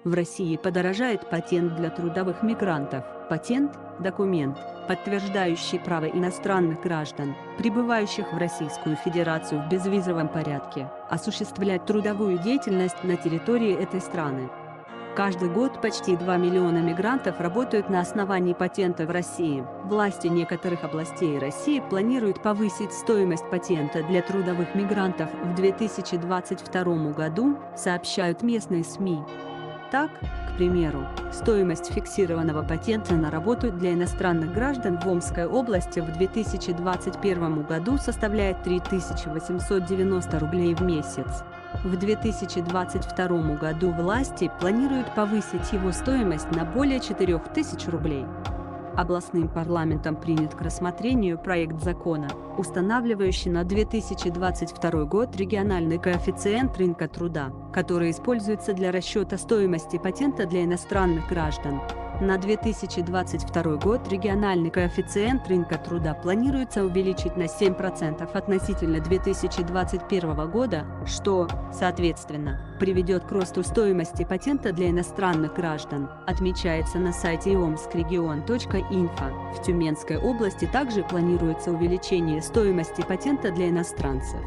В России подорожает патент для трудовых мигрантов. Патент – документ, подтверждающий право иностранных граждан, прибывающих в Российскую Федерацию в безвизовом порядке, осуществлять трудовую деятельность на территории этой страны. Каждый год почти 2 миллиона мигрантов работают на основании патента в России. Власти некоторых областей России планируют повысить стоимость патента для трудовых мигрантов в 2022 году, сообщают местные СМИ. Так, к примеру, стоимость фиксированного патента на работу для иностранных граждан в Омской области в 2021 году составляет 3890 рублей в месяц. В 2022 году власти планируют повысить его стоимость на более 4000 рублей. Областным парламентом принят к рассмотрению проект закона, устанавливающий на 2022 год региональный коэффициент рынка труда, который используется для расчета стоимости патента для иностранных граждан. На 2022 год региональный коэффициент рынка труда планируется увеличить на 7% относительно 2021 года, что, соответственно, приведет к росту стоимости патента для иностранных граждан, отмечается на сайте omskregion.info. В Тюменской области также планируется увеличение стоимости патента для иностранцев.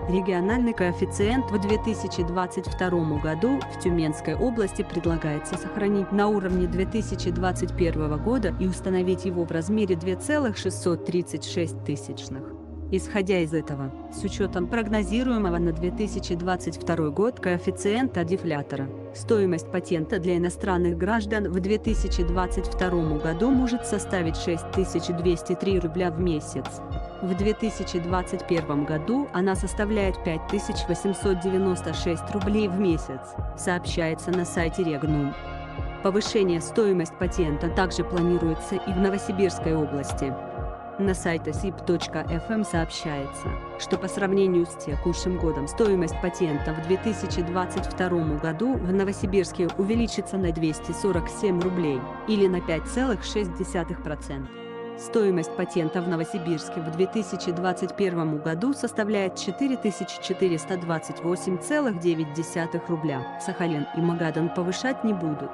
Региональный коэффициент в 2022 году в Тюменской области предлагается сохранить на уровне 2021 года и установить его в размере 2,636. Исходя из этого, с учетом прогнозируемого на 2022 год коэффициента дефлятора, стоимость патента для иностранных граждан в 2022 году может составить 6203 рубля в месяц. В 2021 году она составляет 5896 рублей в месяц, сообщается на сайте Регнум. Повышение стоимости патента также планируется и в Новосибирской области. На сайте sip.fm сообщается, что по сравнению с текущим годом стоимость патента в 2022 году в Новосибирске увеличится на 247 рублей, или на 5,6%. Стоимость патента в Новосибирске в 2021 году составляет 4428,9 рубля. Сахалин и Магадан повышать не будут.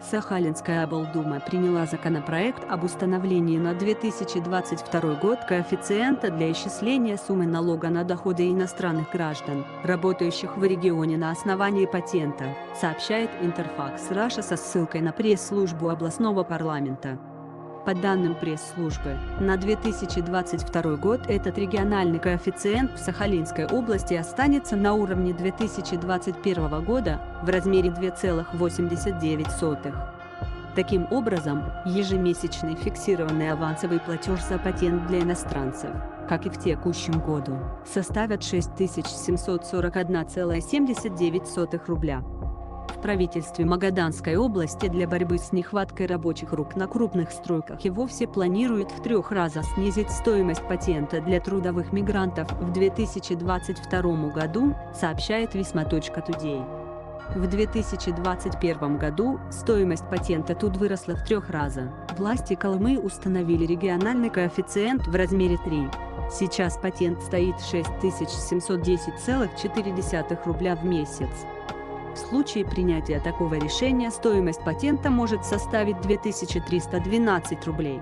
Сахалинская облдума приняла законопроект об установлении на 2022 год коэффициента для исчисления суммы налога на доходы иностранных граждан, работающих в регионе на основании патента, сообщает Интерфакс Раша со ссылкой на пресс-службу областного парламента. По данным пресс-службы, на 2022 год этот региональный коэффициент в Сахалинской области останется на уровне 2021 года в размере 2,89. Таким образом, ежемесячный фиксированный авансовый платеж за патент для иностранцев, как и в текущем году, составит 6741,79 рубля. В правительстве Магаданской области для борьбы с нехваткой рабочих рук на крупных стройках и вовсе планируют в 3 раза снизить стоимость патента для трудовых мигрантов в 2022 году, сообщает Висма.Today. В 2021 году стоимость патента тут выросла в 3 раза. Власти Колымы установили региональный коэффициент в размере 3. Сейчас патент стоит 6710,4 рубля в месяц. В случае принятия такого решения стоимость патента может составить 2312 рублей.